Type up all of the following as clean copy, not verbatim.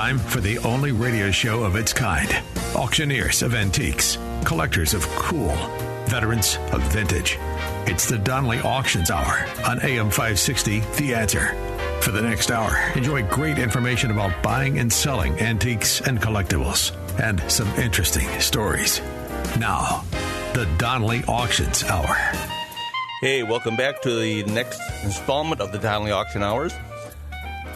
Time for the only radio show of its kind. Auctioneers of antiques, collectors of cool, veterans of vintage. It's the Donnelly Auctions Hour on AM 560, The Answer. For the next hour, enjoy great information about buying and selling antiques and collectibles, and some interesting stories. Now, the Donnelly Auctions Hour. Hey, welcome back to the next installment of the Donnelly Auction Hours.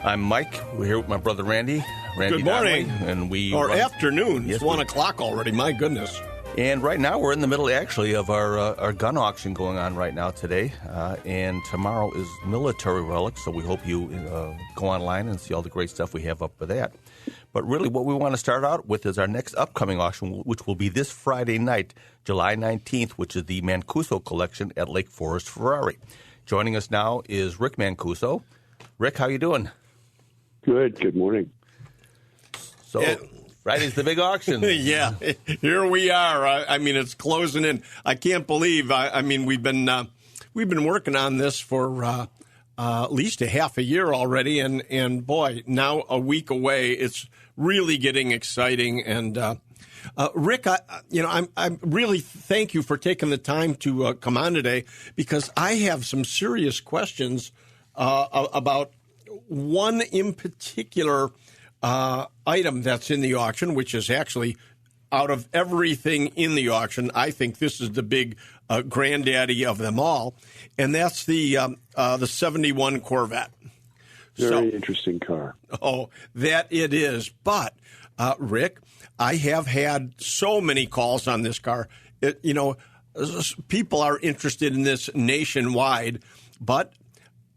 I'm Mike. We're here with my brother Randy. Good morning. Donnelly, and afternoon. Yes, it's 1 o'clock already. My goodness. And right now we're in the middle, actually, of our gun auction going on right now today. And tomorrow is Military Relics, so we hope you go online and see all the great stuff we have up for that. But really what we want to start out with is our next upcoming auction, which will be this Friday night, July 19th, which is the Mancuso collection at Lake Forest Ferrari. Joining us now is Rick Mancuso. Rick, how you doing? Good. Good morning. So Friday's the big auction. Yeah, here we are. I mean, it's closing in. I can't believe. I mean, we've been working on this for at least a half a year already, and boy, now a week away. It's really getting exciting. And Rick, I'm really thank you for taking the time to come on today, because I have some serious questions about one in particular item that's in the auction, which is actually, out of everything in the auction, I think this is the big granddaddy of them all, and that's the 71 Corvette. Very interesting car. Oh, that it is. But, Rick, I have had so many calls on this car. People are interested in this nationwide, but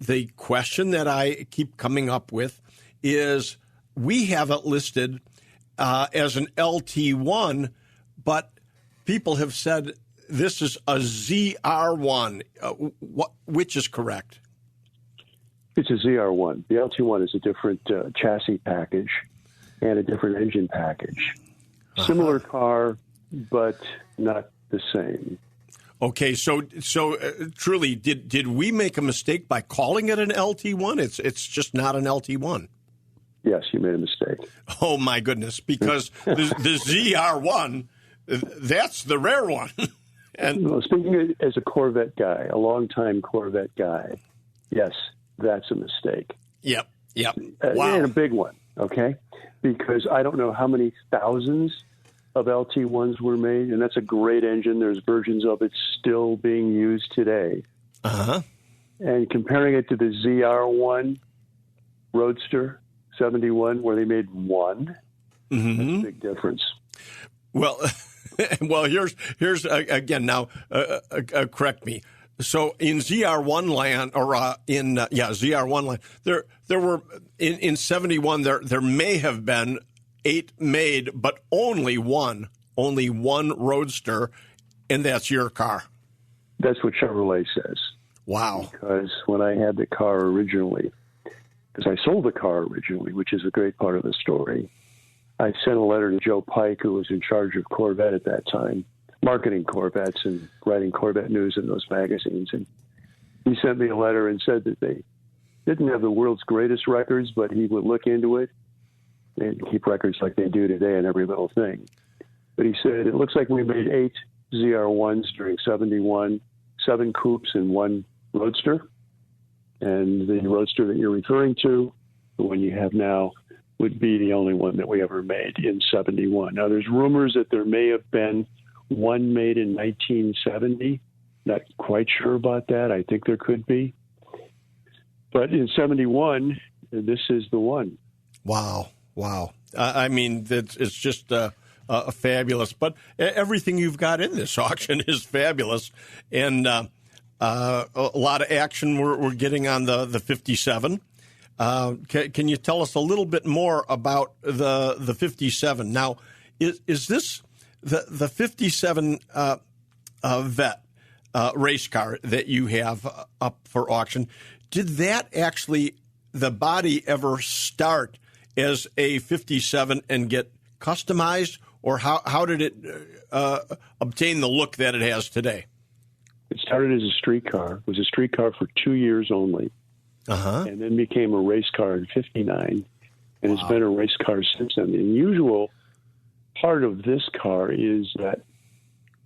the question that I keep coming up with is, we have it listed as an LT1, but people have said this is a ZR1. Which is correct? It's a ZR1. The LT1 is a different chassis package and a different engine package. Similar car, but not the same. Okay, so truly, did we make a mistake by calling it an LT1? It's just not an LT1. Yes, you made a mistake. Oh, my goodness, because the ZR1, that's the rare one. And speaking as a Corvette guy, a longtime Corvette guy, yes, that's a mistake. Yep. Wow. And a big one, okay? Because I don't know how many thousands of LT1s were made, and that's a great engine. There's versions of it still being used today. Uh-huh. And comparing it to the ZR1 Roadster 71, where they made one, that's a big difference. Well, here's again now. Correct me. So in ZR1 land, or ZR1 land, there were in 71 there may have been 8 made, but only one Roadster, and that's your car. That's what Chevrolet says. Wow. Because when I had the car originally, because I sold the car originally, which is a great part of the story, I sent a letter to Joe Pike, who was in charge of Corvette at that time, marketing Corvettes and writing Corvette news in those magazines. And he sent me a letter and said that they didn't have the world's greatest records, but he would look into it and keep records like they do today on every little thing. But he said, it looks like we made 8 ZR1s during 71, 7 coupes and 1 Roadster. And the Roadster that you're referring to, the one you have now, would be the only one that we ever made in 71. Now, there's rumors that there may have been one made in 1970. Not quite sure about that. I think there could be. But in 71, this is the one. Wow. I mean, it's just fabulous. But everything you've got in this auction is fabulous. And a lot of action we're getting on the 57. Can you tell us a little bit more about the 57? Now, is this the 57 Vet race car that you have up for auction? Did that actually, the body ever start as a 57 and get customized, or how did it obtain the look that it has today? It started as a street car. It was a street car for 2 years only. Uh-huh. And then became a race car in 59. and it's been a race car since then. The unusual part of this car is that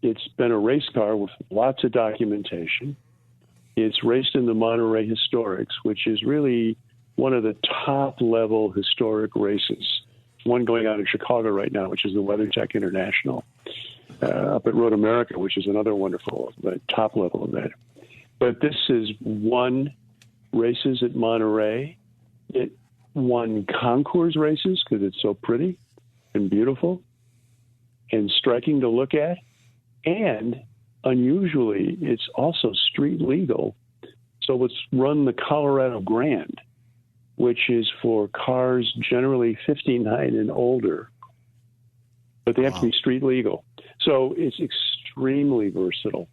it's been a race car with lots of documentation. It's raced in the Monterey Historics, which is really one of the top-level historic races. One going on in Chicago right now, which is the WeatherTech International, up at Road America, which is another wonderful top-level event. But this is won races at Monterey. It won concours races because it's so pretty and beautiful and striking to look at. And unusually, it's also street legal. So it's run the Colorado Grand, which is for cars generally 59 and older, but they have to be street legal. So it's extremely versatile.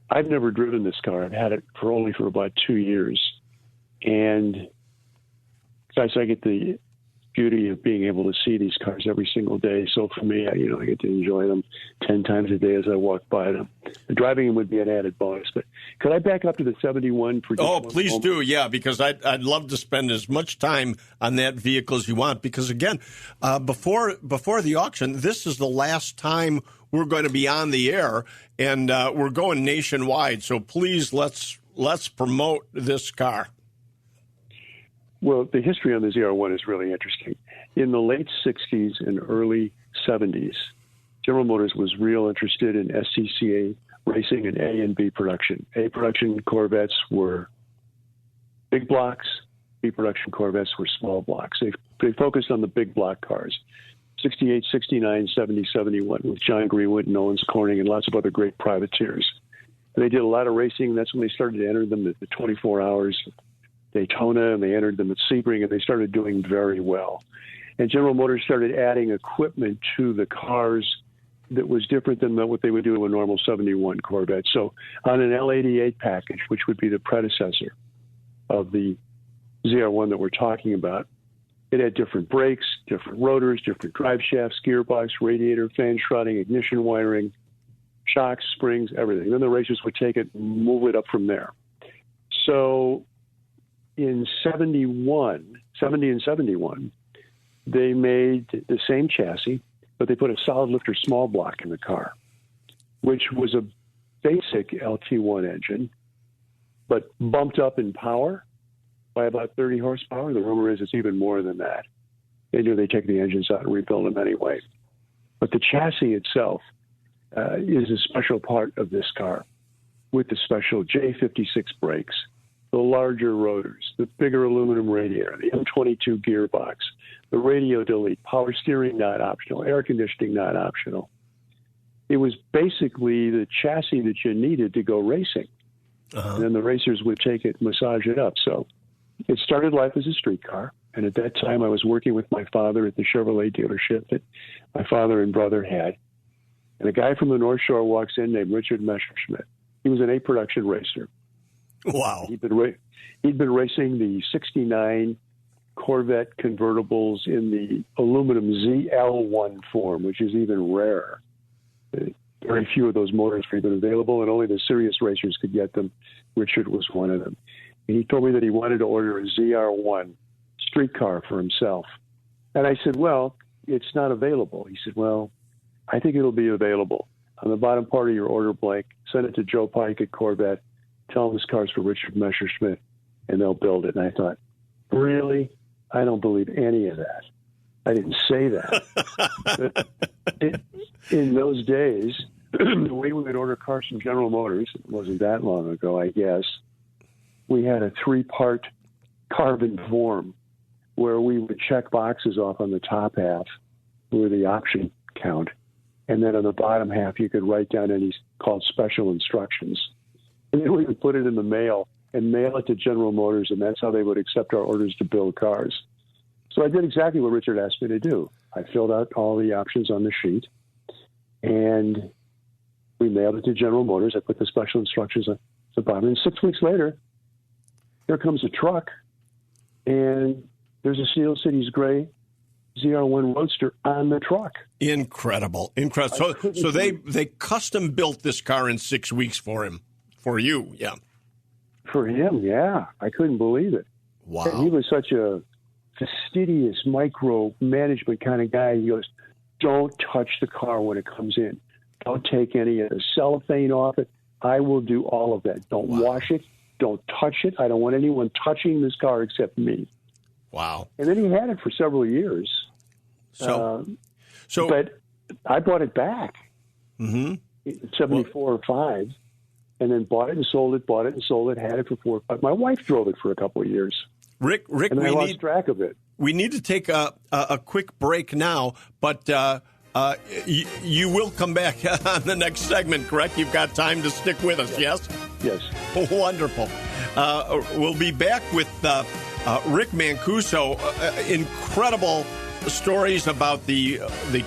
I've never driven this car. I've had it for about 2 years. And guys, I get the beauty of being able to see these cars every single day. So for me, I get to enjoy them 10 times a day as I walk by them. Driving them would be an added bonus. But could I back up to the 71 for just one please moment? do, yeah, because I'd love to spend as much time on that vehicle as you want. Because again, before the auction, this is the last time we're going to be on the air, and we're going nationwide. So please, let's promote this car. Well, the history on the ZR1 is really interesting. In the late 60s and early 70s, General Motors was real interested in SCCA racing and A and B production. A production Corvettes were big blocks. B production Corvettes were small blocks. They focused on the big block cars, 68, 69, 70, 71, with John Greenwood and Owens Corning and lots of other great privateers. And they did a lot of racing. That's when they started to enter them at the 24 Hours Daytona, and they entered them at Sebring, and they started doing very well. And General Motors started adding equipment to the cars that was different than what they would do to a normal 71 Corvette. So on an L88 package, which would be the predecessor of the ZR1 that we're talking about, it had different brakes, different rotors, different drive shafts, gearbox, radiator, fan shrouding, ignition wiring, shocks, springs, everything. Then the racers would take it and move it up from there. So in 70 and 71, they made the same chassis, but they put a solid lifter small block in the car, which was a basic LT1 engine, but bumped up in power by about 30 horsepower. The rumor is it's even more than that. They knew they'd take the engines out and rebuild them anyway. But the chassis itself is a special part of this car, with the special J56 brakes, the larger rotors, the bigger aluminum radiator, the M22 gearbox, the radio delete, power steering not optional, air conditioning not optional. It was basically the chassis that you needed to go racing. And then the racers would take it and massage it up. So it started life as a street car. And at that time, I was working with my father at the Chevrolet dealership that my father and brother had. And a guy from the North Shore walks in named Richard Messerschmidt. He was an A production racer. Wow. He'd been racing the 69 Corvette convertibles in the aluminum ZL1 form, which is even rarer. Very few of those motors were even available, and only the serious racers could get them. Richard was one of them. And he told me that he wanted to order a ZR1 streetcar for himself. And I said, well, it's not available. He said, well, I think it'll be available. On the bottom part of your order blank, send it to Joe Pike at Corvette. Tell them this car's for Richard Messerschmidt, and they'll build it. And I thought, really? I don't believe any of that. I didn't say that. In those days, the way we would order cars from General Motors, it wasn't that long ago, I guess, we had a 3-part carbon form where we would check boxes off on the top half, where the option count, and then on the bottom half, you could write down any called special instructions. And then we would put it in the mail and mail it to General Motors, and that's how they would accept our orders to build cars. So I did exactly what Richard asked me to do. I filled out all the options on the sheet, and we mailed it to General Motors. I put the special instructions on the bottom. And 6 weeks later, here comes a truck, and there's a Steel Cities Gray ZR1 Roadster on the truck. Incredible. So they custom built this car in 6 weeks for him. For you, yeah. For him, yeah. I couldn't believe it. Wow. And he was such a fastidious micromanagement kind of guy. He goes, don't touch the car when it comes in. Don't take any of the cellophane off it. I will do all of that. Don't wash it. Don't touch it. I don't want anyone touching this car except me. Wow. And then he had it for several years. But I bought it back in 74 or 5, and then bought it and sold it, had it for 4 or 5. My wife drove it for a couple of years. Rick, and I lost track of it. We need to take a quick break now, but you will come back on the next segment, correct? You've got time to stick with us, yes? Yes. Wonderful. We'll be back with Rick Mancuso. Incredible stories about the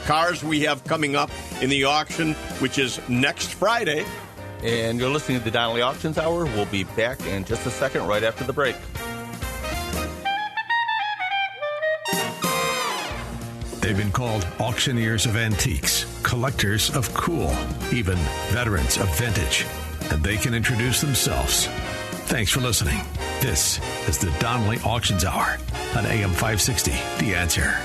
cars we have coming up in the auction, which is next Friday. And you're listening to the Donnelly Auctions Hour. We'll be back in just a second, right after the break. They've been called auctioneers of antiques, collectors of cool, even veterans of vintage. And they can introduce themselves. Thanks for listening. This is the Donnelly Auctions Hour on AM 560, The Answer.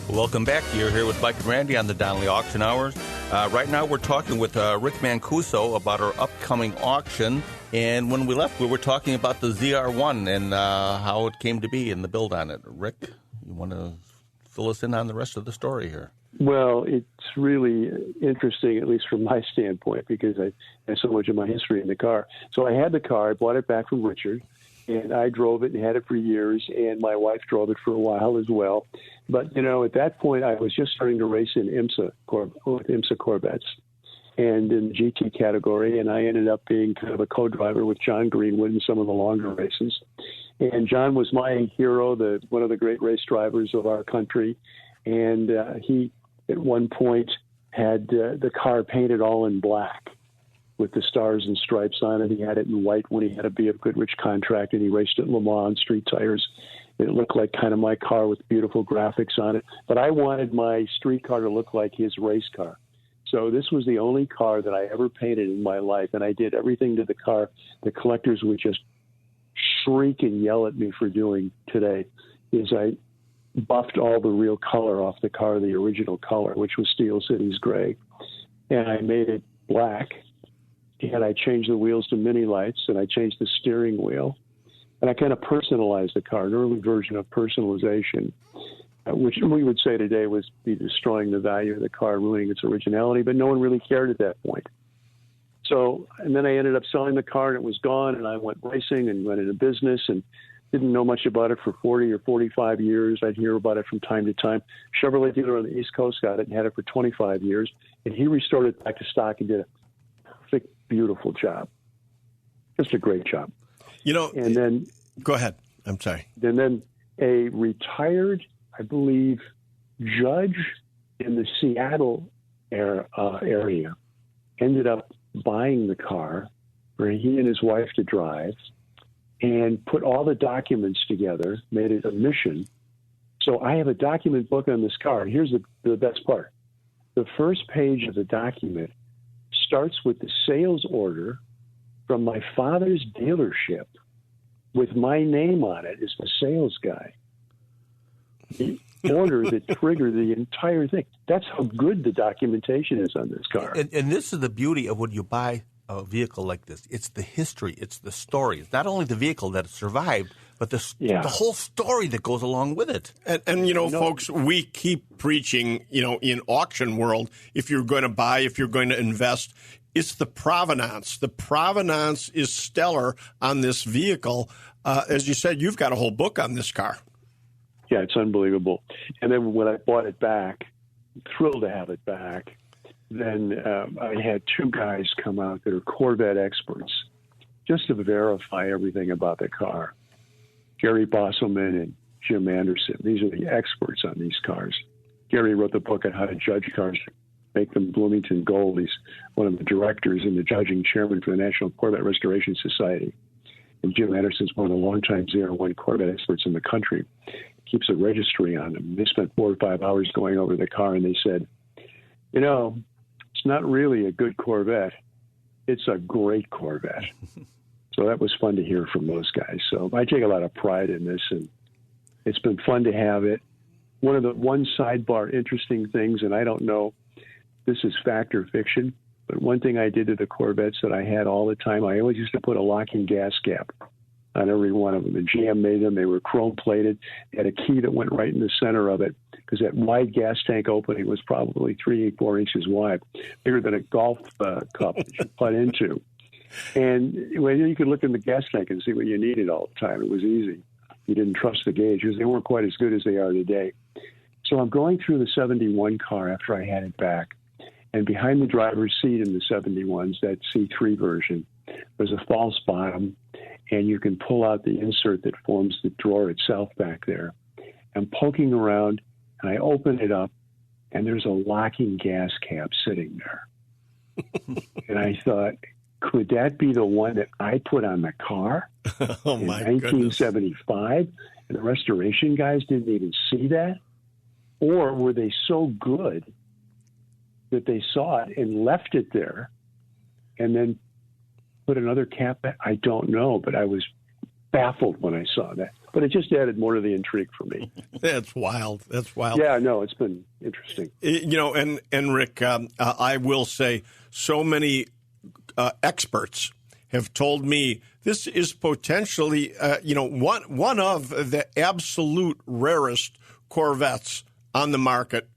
Welcome back. You're here with Mike and Randy on the Donnelly Auction Hours. Right now we're talking with Rick Mancuso about our upcoming auction. And when we left, we were talking about the ZR1 and how it came to be and the build on it. Rick, you want to fill us in on the rest of the story here? Well, it's really interesting, at least from my standpoint, because I have so much of my history in the car. So I had the car, I bought it back from Richard, and I drove it and had it for years, and my wife drove it for a while as well. But, at that point, I was just starting to race in IMSA Corvettes and in the GT category, and I ended up being kind of a co-driver with John Greenwood in some of the longer races. And John was my hero, one of the great race drivers of our country. And he, at one point, had the car painted all in black with the stars and stripes on it. He had it in white when he had a B.F. Goodrich contract, and he raced at Le Mans on street tires. It looked like kind of my car with beautiful graphics on it. But I wanted my street car to look like his race car. So this was the only car that I ever painted in my life, and I did everything to the car the collectors would just shriek and yell at me for doing today. Is I buffed all the real color off the car, the original color, which was Steel City's gray, and I made it black, and I changed the wheels to mini lights, and I changed the steering wheel, and I kind of personalized the car, an early version of personalization, which we would say today was be destroying the value of the car, ruining its originality, but no one really cared at that point. So, and then I ended up selling the car, and it was gone, and I went racing and went into business and didn't know much about it for 40 or 45 years. I'd hear about it from time to time. Chevrolet dealer on the East Coast got it and had it for 25 years, and he restored it back to stock and did a perfect, beautiful job. Just a great job. And then... Go ahead. I'm sorry. And then a retired, I believe, judge in the Seattle area ended up buying the car for he and his wife to drive and put all the documents together, made it a mission. So I have a document book on this car. Here's the best part. The first page of the document starts with the sales order from my father's dealership with my name on it as the sales guy. The order that triggered the entire thing. That's how good the documentation is on this car. And this is the beauty of when you buy a vehicle like this. It's the history. It's the story. It's not only the vehicle that survived, but the whole story that goes along with it. And folks, we keep preaching, in auction world, if you're going to buy, if you're going to invest, it's the provenance. The provenance is stellar on this vehicle. As you said, you've got a whole book on this car. Yeah, it's unbelievable. And then when I bought it back, thrilled to have it back, then I had two guys come out that are Corvette experts just to verify everything about the car. Gary Bosselman and Jim Anderson. These are the experts on these cars. Gary wrote the book on how to judge cars, make them Bloomington Gold. He's one of the directors and the judging chairman for the National Corvette Restoration Society. And Jim Anderson's one of the longtime ZR1 Corvette experts in the country. Keeps a registry on them. They spent 4 or 5 hours going over the car, and they said, it's not really a good Corvette. It's a great Corvette. So that was fun to hear from those guys. So I take a lot of pride in this. And It's been fun to have it. One sidebar interesting things, and I don't know, this is fact or fiction, but one thing I did to the Corvettes that I had all the time, I always used to put a locking gas cap on every one of them. And GM made them. They were chrome plated. They had a key that went right in the center of it because that wide gas tank opening was probably 3-4 inches wide, bigger than a golf cup that you putt into. And you could look in the gas tank and see what you needed all the time. It was easy. You didn't trust the gauges. They weren't quite as good as they are today. So I'm going through the 71 car after I had it back. And behind the driver's seat in the 71s, that C3 version, there's a false bottom, and you can pull out the insert that forms the drawer itself back there. I'm poking around, and I open it up, and there's a locking gas cap sitting there. And I thought, could that be the one that I put on the car in 1975? And the restoration guys didn't even see that? Or were they so good that they saw it and left it there and then put another cap back? I don't know, but I was baffled when I saw that. But it just added more to the intrigue for me. That's wild. That's wild. Yeah, no, it's been interesting. And Rick, I will say so many experts have told me this is potentially, one of the absolute rarest Corvettes on the market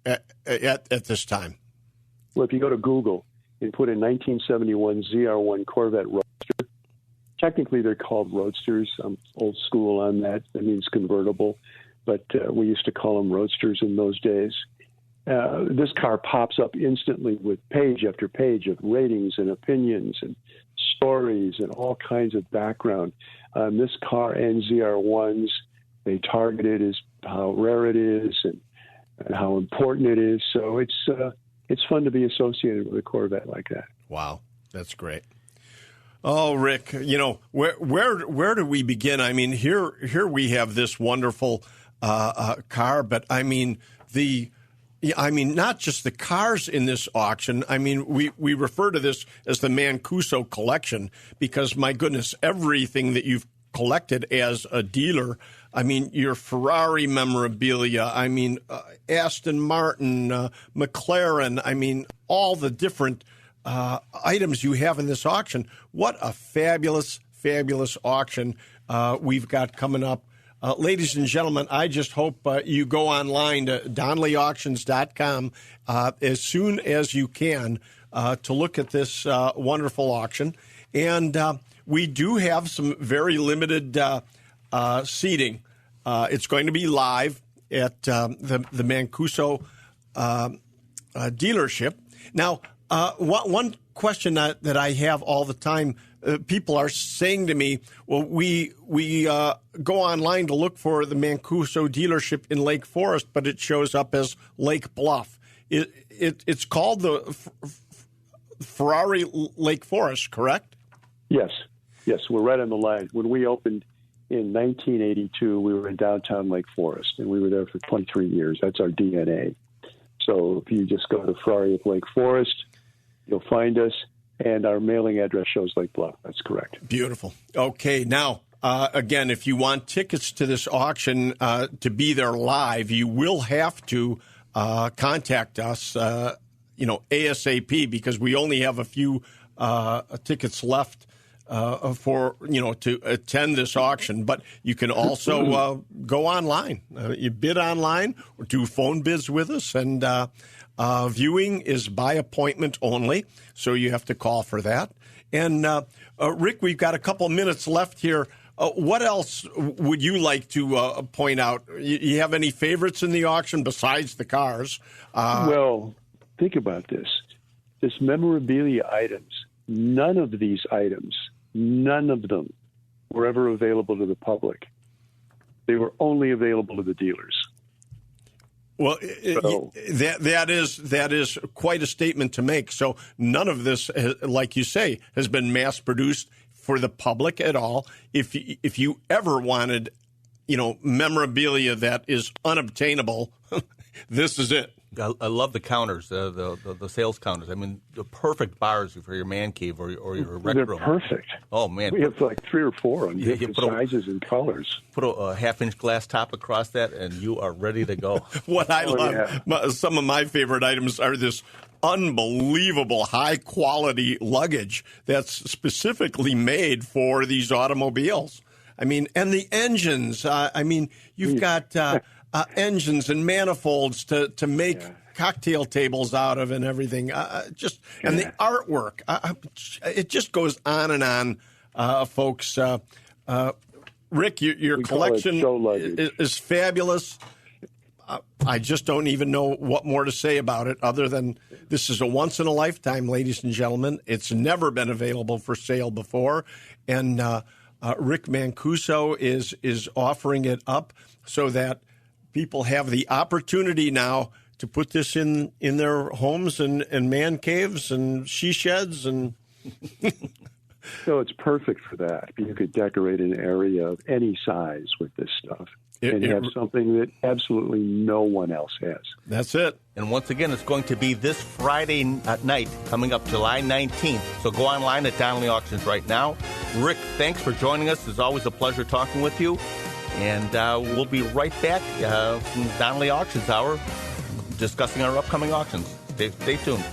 at this time. Well, if you go to Google and put in 1971 ZR1 Corvette Roadster, technically they're called Roadsters. I'm old school on that. That means convertible, but we used to call them Roadsters in those days. This car pops up instantly with page after page of ratings and opinions and stories and all kinds of background. This car and ZR1s, they target it as how rare it is and how important it is. So it's fun to be associated with a Corvette like that. Wow, that's great. Oh, Rick, where do we begin? I mean, here we have this wonderful car, but I mean not just the cars in this auction. I mean, we refer to this as the Mancuso collection because, my goodness, everything that you've collected as a dealer. I mean, your Ferrari memorabilia, I mean, Aston Martin, McLaren, I mean, all the different items you have in this auction. What a fabulous, fabulous auction we've got coming up. Ladies and gentlemen, I just hope you go online to DonnellyAuctions.com as soon as you can to look at this wonderful auction. And we do have some very limited seating. It's going to be live at the Mancuso dealership. Now, one question that I have all the time, people are saying to me, well, we go online to look for the Mancuso dealership in Lake Forest, but it shows up as Lake Bluff. It's called the Ferrari Lake Forest, correct? Yes, we're right on the line. When we opened in 1982, we were in downtown Lake Forest, and we were there for 23 years. That's our DNA. So if you just go to Ferrari of Lake Forest, you'll find us, and our mailing address shows Lake Bluff. That's correct. Beautiful. Okay, now, again, if you want tickets to this auction to be there live, you will have to contact us, ASAP, because we only have a few tickets left to attend this auction. But you can also go online. You bid online or do phone bids with us, and viewing is by appointment only, so you have to call for that. And Rick, we've got a couple minutes left here. What else would you like to point out? You have any favorites in the auction besides the cars? Well, think about this. This memorabilia items, none of them were ever available to the public. They were only available to the dealers. Well, that is quite a statement to make. So none of this, like you say, has been mass produced for the public at all. If you ever wanted, memorabilia that is unobtainable, this is it. I love the counters, the sales counters. I mean, the perfect bars for your man cave or your rec They're room. perfect. Oh, man. We have like 3 or 4 on You different put a- sizes and colors. Put a half-inch glass top across that, and you are ready to go. What I love, yeah. some of my favorite items are this unbelievable high-quality luggage that's specifically made for these automobiles. I mean, and the engines. You've got engines and manifolds to make cocktail tables out of and everything. And the artwork. It just goes on and on, folks. Rick, your collection is fabulous. I just don't even know what more to say about it other than this is a once-in-a-lifetime, ladies and gentlemen. It's never been available for sale before. And Rick Mancuso is offering it up so that people have the opportunity now to put this in their homes and man caves and she sheds and... So it's perfect for that. You could decorate an area of any size with this stuff and have something that absolutely no one else has. That's it. And once again, it's going to be this Friday night, coming up July 19th. So go online at Donnelly Auctions right now. Rick, thanks for joining us. It's always a pleasure talking with you. And we'll be right back from Donnelly Auctions Hour discussing our upcoming auctions. Stay tuned.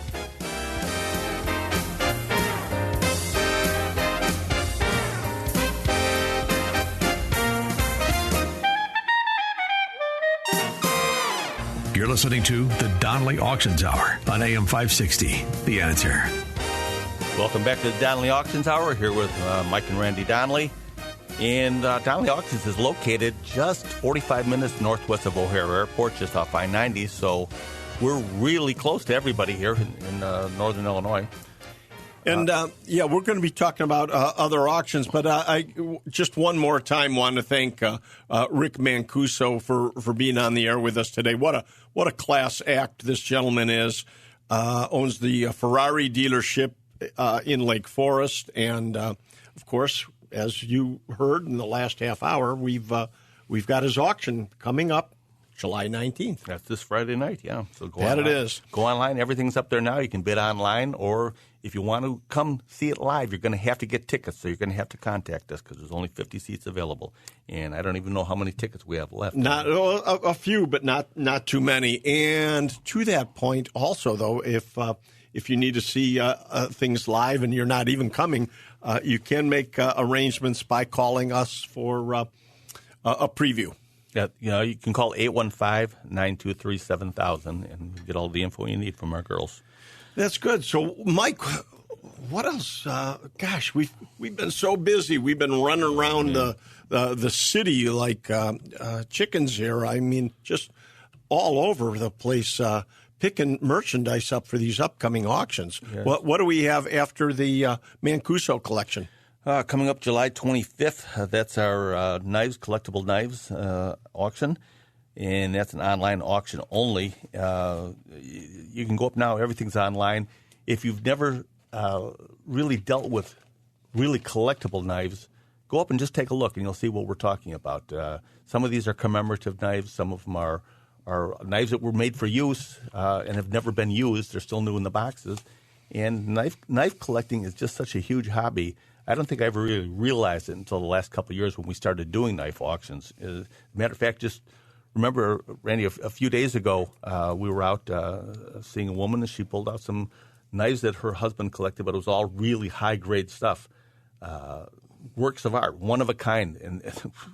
You're listening to the Donnelly Auctions Hour on AM 560. The Answer. Welcome back to the Donnelly Auctions Hour here with Mike and Randy Donnelly. And Donnelly Auctions is located just 45 minutes northwest of O'Hare Airport, just off I-90. So we're really close to everybody here in northern Illinois. And, we're going to be talking about other auctions, but I just one more time want to thank Rick Mancuso for being on the air with us today. What a class act this gentleman is. Owns the Ferrari dealership in Lake Forest. And, of course, as you heard in the last half hour, we've got his auction coming up July 19th. That's this Friday night, yeah. So go That online. it is. Go online. Everything's up there now. You can bid online, or if you want to come see it live, you're going to have to get tickets. So you're going to have to contact us because there's only 50 seats available. And I don't even know how many tickets we have left. Not a few, but not too many. And to that point, also though, if you need to see things live and you're not even coming, you can make arrangements by calling us for a preview. Yeah, you can call 815-923-7000 and get all the info you need from our girls. That's good. So, Mike, what else? Gosh, we've been so busy. We've been running around the city like chickens here. I mean, just all over the place, picking merchandise up for these upcoming auctions. Yes. What do we have after the Mancuso collection? Coming up July 25th, that's our collectible knives auction, and that's an online auction only. You can go up now. Everything's online. If you've never really dealt with really collectible knives, go up and just take a look, and you'll see what we're talking about. Some of these are commemorative knives. Some of them are knives that were made for use and have never been used. They're still new in the boxes. And knife collecting is just such a huge hobby. I don't think I ever really realized it until the last couple of years when we started doing knife auctions. As a matter of fact, just remember, Randy, a few days ago, we were out seeing a woman, and she pulled out some knives that her husband collected, but it was all really high-grade stuff, works of art, one of a kind. And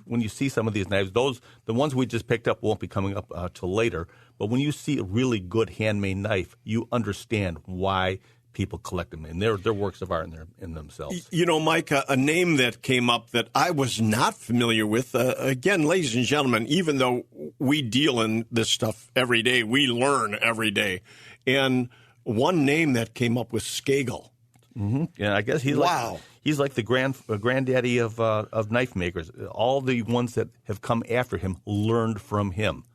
when you see some of these knives, the ones we just picked up won't be coming up till later, but when you see a really good handmade knife, you understand why people collect them, and they're works of art in themselves. You know, Mike, a name that came up that I was not familiar with, again, ladies and gentlemen, even though we deal in this stuff every day, we learn every day. And one name that came up was Skagel. Mm-hmm. Yeah, I guess he's like the granddaddy of knife makers. All the ones that have come after him learned from him.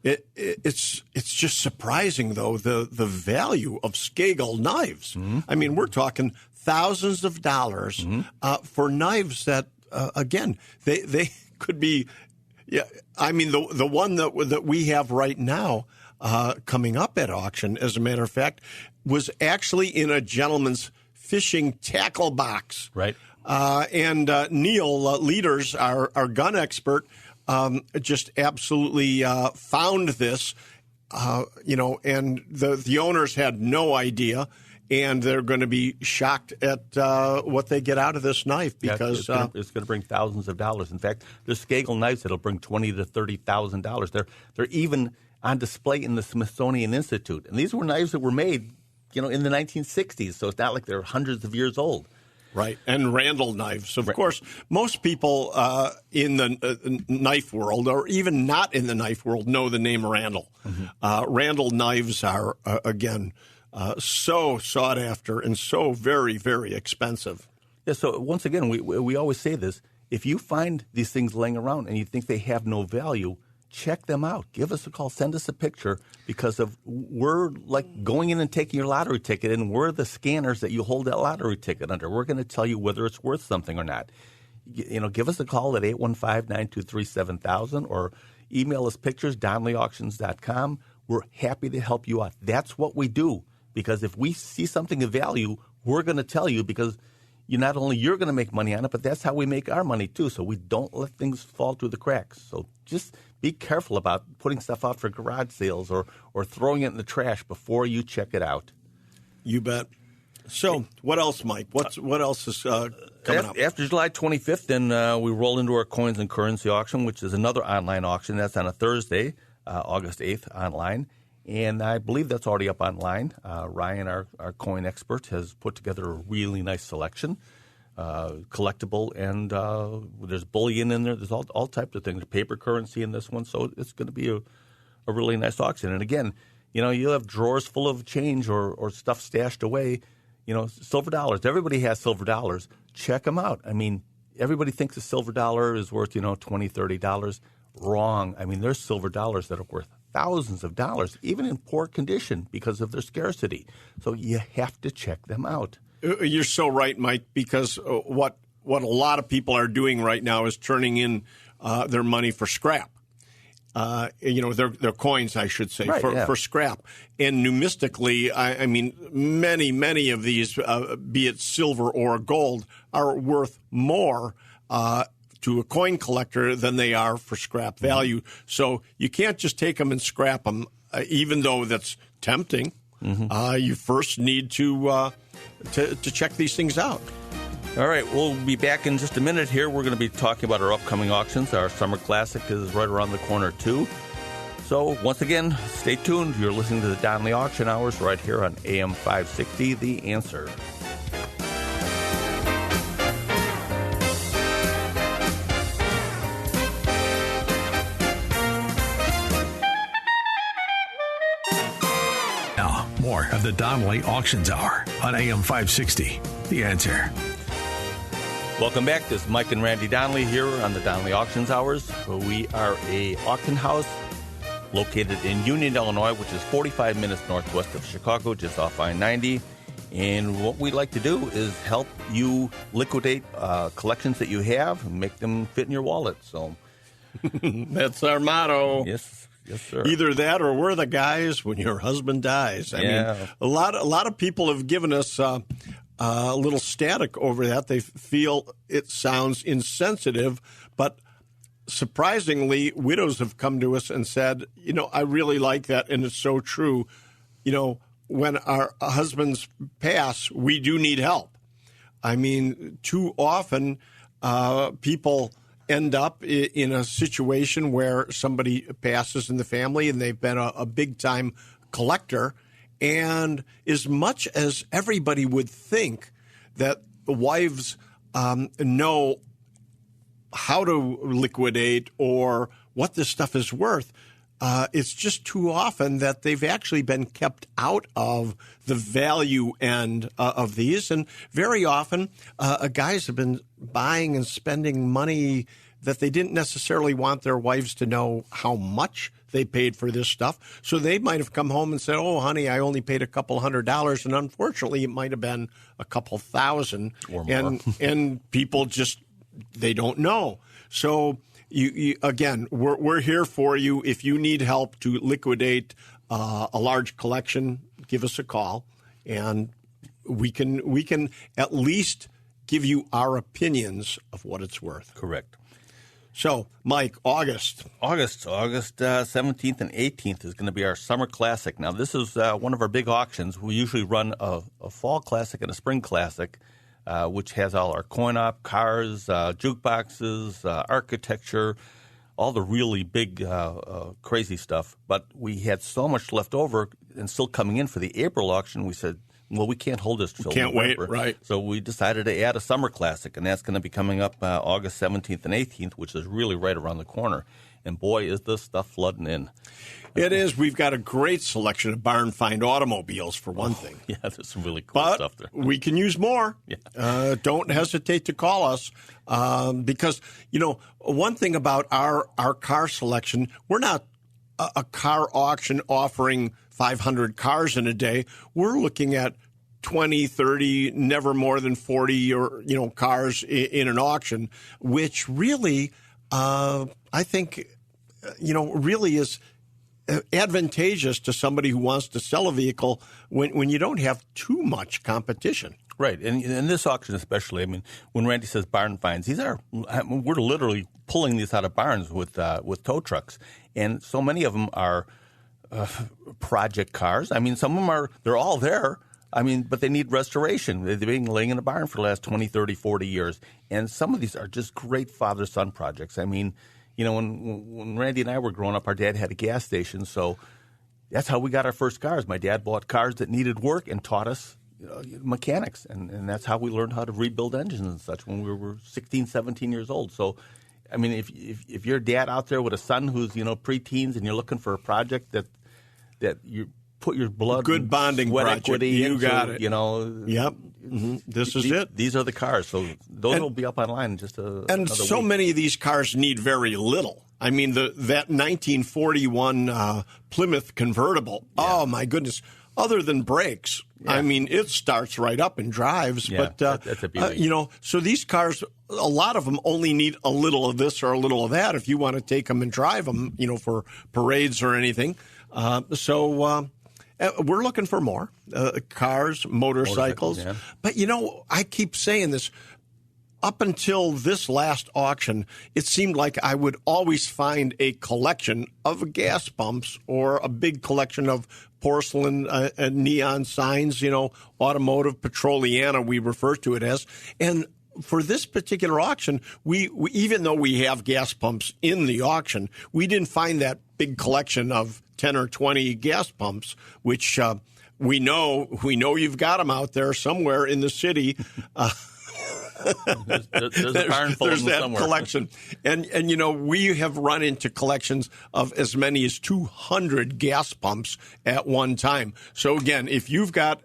It's just surprising, though, the value of Skagel knives. Mm-hmm. I mean, we're talking thousands of dollars for knives that, again, they could be. Yeah, I mean, the one that we have right now coming up at auction, as a matter of fact, was actually in a gentleman's fishing tackle box. Right. And Neil Leaders, our gun expert, just absolutely found this, and the owners had no idea. And they're going to be shocked at what they get out of this knife because it's going to bring thousands of dollars. In fact, there's Skagel knives that'll bring $20,000 to $30,000. They're even on display in the Smithsonian Institute, and these were knives that were made, in the 1960s. So it's not like they're hundreds of years old. Right, and Randall knives. Of course, most people in the knife world, or even not in the knife world, know the name Randall. Mm-hmm. Randall knives are again. So sought after and so very, very expensive. Yeah, so once again, we always say this. If you find these things laying around and you think they have no value, check them out. Give us a call. Send us a picture because we're like going in and taking your lottery ticket, and we're the scanners that you hold that lottery ticket under. We're going to tell you whether it's worth something or not. Give us a call at 815-923-7000 or email us pictures, DonnellyAuctions.com. We're happy to help you out. That's what we do. Because if we see something of value, we're going to tell you because not only you're going to make money on it, but that's how we make our money too. So we don't let things fall through the cracks. So just be careful about putting stuff out for garage sales or throwing it in the trash before you check it out. You bet. So what else, Mike? What else is coming up? After July 25th, then we roll into our coins and currency auction, which is another online auction. That's on a Thursday, August 8th, online. And I believe that's already up online. Ryan, our coin expert, has put together a really nice selection, collectible, and there's bullion in there. There's all types of things, paper currency in this one. So it's going to be a really nice auction. And again, you'll have drawers full of change or stuff stashed away. Silver dollars. Everybody has silver dollars. Check them out. I mean, everybody thinks a silver dollar is worth, $20, $30. Wrong. I mean, there's silver dollars that are worth thousands of dollars, even in poor condition because of their scarcity. So you have to check them out. You're so right, Mike, because what a lot of people are doing right now is turning in their money for scrap. Their coins, I should say, for scrap. And numistically, I mean, many of these, be it silver or gold, are worth more to a coin collector than they are for scrap value. So you can't just take them and scrap them, even though that's tempting. Mm-hmm. You first need to check these things out. All right, we'll be back in just a minute here. We're going to be talking about our upcoming auctions. Our Summer Classic is right around the corner, too. So once again, stay tuned. You're listening to the Donnelly Auction Hours right here on AM 560, The Answer. More of the Donnelly Auctions Hour on AM 560. The Answer. Welcome back. This is Mike and Randy Donnelly here on the Donnelly Auctions Hours. We are a auction house located in Union, Illinois, which is 45 minutes northwest of Chicago, just off I-90. And what we like to do is help you liquidate collections that you have and make them fit in your wallet. So that's our motto. Yes, sir. Either that or we're the guys when your husband dies. I mean, a lot of people have given us a little static over that. They feel it sounds insensitive, but surprisingly, widows have come to us and said, I really like that, and it's so true. When our husbands pass, we do need help. I mean, too often people end up in a situation where somebody passes in the family and they've been a big-time collector. And as much as everybody would think that the wives know how to liquidate or what this stuff is worth, it's just too often that they've actually been kept out of the value end of these. And very often, guys have been buying and spending money that they didn't necessarily want their wives to know how much they paid for this stuff. So they might have come home and said, oh, honey, I only paid a couple $100. And unfortunately, it might have been a couple thousand. Or more. And people just, they don't know. So, you again, we're here for you if you need help to liquidate a large collection, give us a call, and we can at least give you our opinions of what it's worth. Correct. So, Mike, August 17th and 18th is going to be our Summer Classic. Now, this is one of our big auctions. We usually run a Fall Classic and a Spring Classic, which has all our coin-op, cars, jukeboxes, architecture, all the really big, crazy stuff. But we had so much left over and still coming in for the April auction, we said, well, we can't hold this till Can't November. wait, right. So we decided to add a Summer Classic, and that's going to be coming up August 17th and 18th, which is really right around the corner. And boy, is this stuff flooding in. It is. We've got a great selection of barn find automobiles, for one thing. Yeah, there's some really cool But stuff there. we can use more. Yeah. Don't hesitate to call us because, one thing about our car selection, we're not a car auction offering 500 cars in a day. We're looking at 20, 30, never more than 40 or, cars in an auction, which really, I think, really is advantageous to somebody who wants to sell a vehicle when you don't have too much competition. Right, and in this auction especially, I mean, when Randy says barn finds, we're literally pulling these out of barns with tow trucks, and so many of them are project cars. I mean, some of them they're all there. I mean, but they need restoration. They've been laying in a barn for the last 20, 30, 40 years, and some of these are just great father-son projects. I mean, when Randy and I were growing up, our dad had a gas station, so that's how we got our first cars. My dad bought cars that needed work and taught us mechanics, and that's how we learned how to rebuild engines and such when we were 16, 17 years old. So, I mean, if you're a dad out there with a son who's preteens and you're looking for a project that you put your blood, good bonding sweat project. equity You into, got it. Yep. Mm-hmm. This is it. These are the cars. So those will be up online in just And so week. many of these cars need very little. I mean, that 1941 Plymouth convertible. Yeah. Oh my goodness! Other than brakes, yeah. I mean, it starts right up and drives. Yeah, but that's a beauty. So these cars, a lot of them only need a little of this or a little of that if you want to take them and drive them, for parades or anything. We're looking for more cars, motorcycles. Yeah. But, I keep saying this. Up until this last auction, it seemed like I would always find a collection of gas pumps or a big collection of porcelain and neon signs, automotive Petroliana, we refer to it as. And for this particular auction, we even though we have gas pumps in the auction, we didn't find that big collection of 10 or 20 gas pumps, which we know you've got them out there somewhere in the city. There's a barn full there's of them that somewhere. collection. And we have run into collections of as many as 200 gas pumps at one time. So, again, if you've got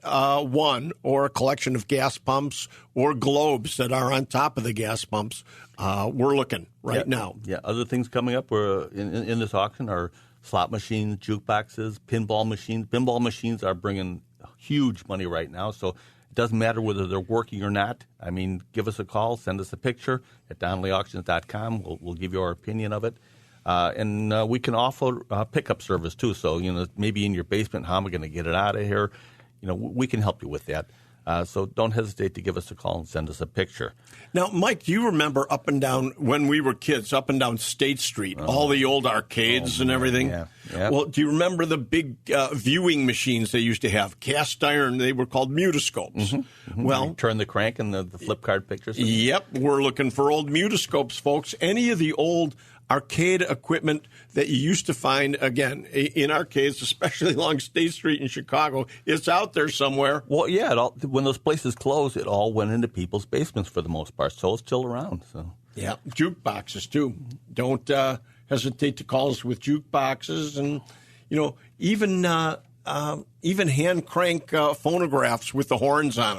one or a collection of gas pumps or globes that are on top of the gas pumps, we're looking now. Yeah, other things coming up in this auction are slot machines, jukeboxes, pinball machines. Pinball machines are bringing huge money right now, so it doesn't matter whether they're working or not. I mean, give us a call, send us a picture at DonnellyAuctions.com. We'll give you our opinion of it. And we can offer pickup service, too. So, maybe in your basement, how am I going to get it out of here? We can help you with that. So don't hesitate to give us a call and send us a picture. Now, Mike, do you remember up and down, when we were kids, up and down State Street, all the old arcades and everything? Yeah. Yep. Well, do you remember the big viewing machines they used to have? Cast iron, they were called mutoscopes. Mm-hmm. Well, you turn the crank and the flip card pictures. Yep, we're looking for old mutoscopes, folks. Any of the old arcade equipment that you used to find, again, in arcades, especially along State Street in Chicago, it's out there somewhere. Well, yeah, when those places closed, it all went into people's basements for the most part, so it's still around. So yeah, jukeboxes, too. Don't hesitate to call us with jukeboxes and, even hand crank phonographs with the horns on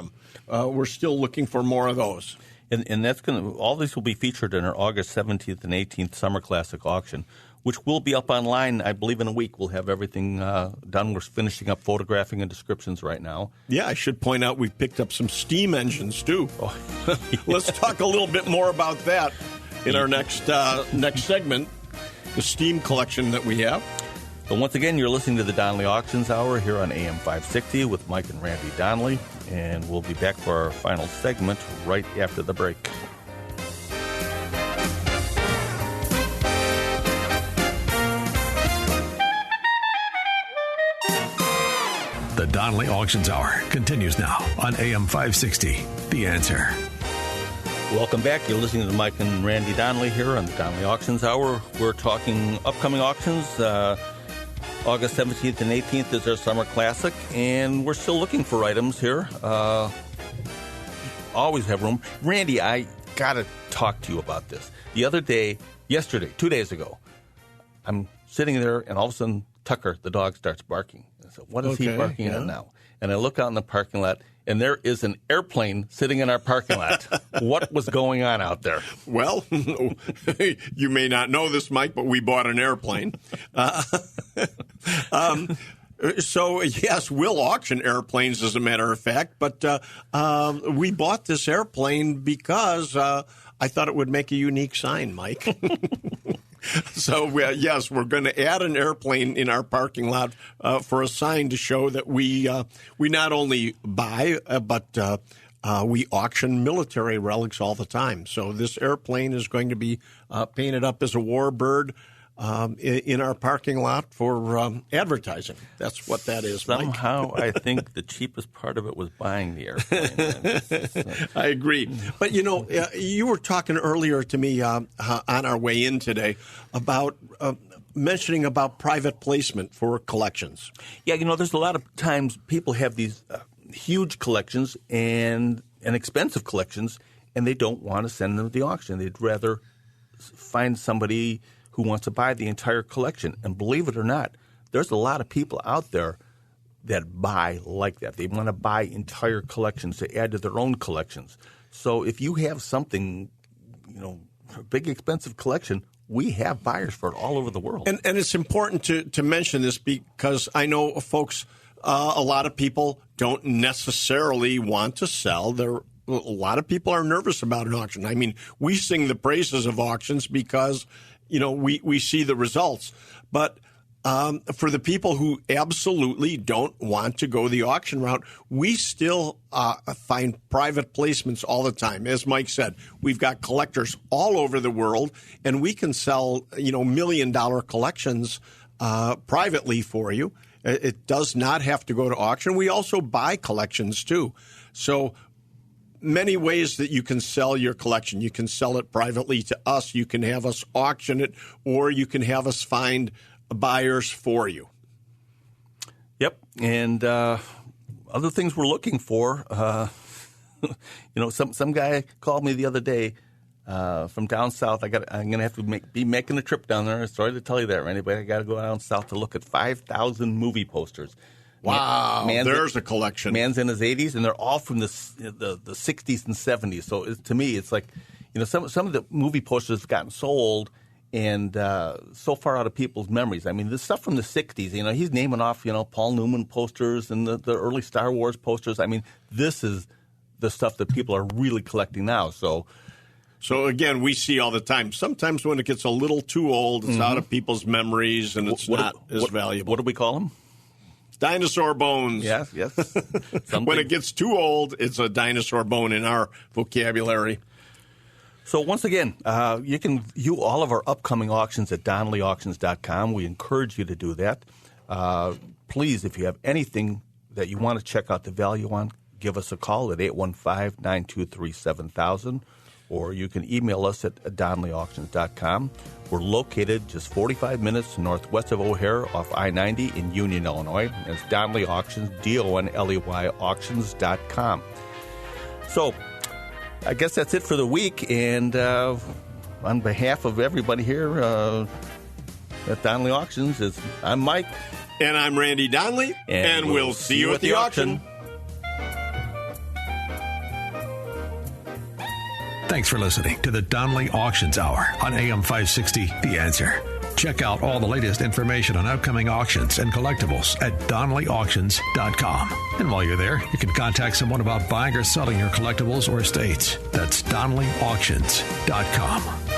them. We're still looking for more of those. And that's all these will be featured in our August 17th and 18th Summer Classic auction, which will be up online, I believe, in a week. We'll have everything done. We're finishing up photographing and descriptions right now. Yeah, I should point out we've picked up some steam engines, too. Oh. Let's talk a little bit more about that in our next segment, the steam collection that we have. So once again, you're listening to the Donnelly Auctions Hour here on AM 560 with Mike and Randy Donnelly, and we'll be back for our final segment right after the break. The Donnelly Auctions Hour continues now on AM 560, The Answer. Welcome back. You're listening to Mike and Randy Donnelly here on the Donnelly Auctions Hour. We're talking upcoming auctions. August 17th and 18th is our Summer Classic, and we're still looking for items here. Always have room. Randy, I got to talk to you about this. The other day, yesterday, 2 days ago, I'm sitting there, and all of a sudden, Tucker, the dog, starts barking. I said, what is he barking at now? And I look out in the parking lot, and there is an airplane sitting in our parking lot. What was going on out there? Well, you may not know this, Mike, but we bought an airplane. So, yes, we'll auction airplanes, as a matter of fact, but we bought this airplane because I thought it would make a unique sign, Mike. So, yes, we're going to add an airplane in our parking lot for a sign to show that we not only buy, but we auction military relics all the time. So this airplane is going to be painted up as a warbird in our parking lot for advertising. That's what that is, Mike. Somehow, I think the cheapest part of it was buying the airplane. I agree. But, you were talking earlier to me on our way in today about mentioning about private placement for collections. Yeah, there's a lot of times people have these huge collections and expensive collections, and they don't want to send them to the auction. They'd rather find somebody who wants to buy the entire collection. And believe it or not, there's a lot of people out there that buy like that. They want to buy entire collections to add to their own collections. So if you have something, a big expensive collection, we have buyers for it all over the world. And it's important to mention this because I know folks, a lot of people don't necessarily want to sell a lot of people are nervous about an auction. I mean, we sing the praises of auctions because we see the results. But for the people who absolutely don't want to go the auction route, we still find private placements all the time. As Mike said, we've got collectors all over the world, and we can sell, $1 million collections privately for you. It does not have to go to auction. We also buy collections, too. So many ways that you can sell your collection. You can sell it privately to us. You can have us auction it, or you can have us find buyers for you. Yep. And other things we're looking for, some guy called me the other day from down south. I'm going to have to be making a trip down there. Sorry to tell you that, Randy, but I got to go down south to look at 5,000 movie posters. Wow, there's a collection. Man's in his 80s, and they're all from the 60s and 70s. So to me, it's like, some of the movie posters have gotten so old and so far out of people's memories. I mean, the stuff from the 60s, he's naming off, Paul Newman posters and the early Star Wars posters. I mean, this is the stuff that people are really collecting now. So again, we see all the time. Sometimes when it gets a little too old, it's out of people's memories, and it's not as valuable. What do we call them? Dinosaur bones. Yes. When it gets too old, it's a dinosaur bone in our vocabulary. So once again, you can view all of our upcoming auctions at DonnellyAuctions.com. We encourage you to do that. Please, if you have anything that you want to check out the value on, give us a call at 815-923-7000. Or you can email us at DonnellyAuctions.com. We're located just 45 minutes northwest of O'Hare off I-90 in Union, Illinois. And it's Donnelly Auctions, DONLEY Auctions.com. So I guess that's it for the week. And on behalf of everybody here at Donnelly Auctions, I'm Mike. And I'm Randy Donnelly. And we'll see you at the auction. Thanks for listening to the Donnelly Auctions Hour on AM 560, The Answer. Check out all the latest information on upcoming auctions and collectibles at DonnellyAuctions.com. And while you're there, you can contact someone about buying or selling your collectibles or estates. That's DonnellyAuctions.com.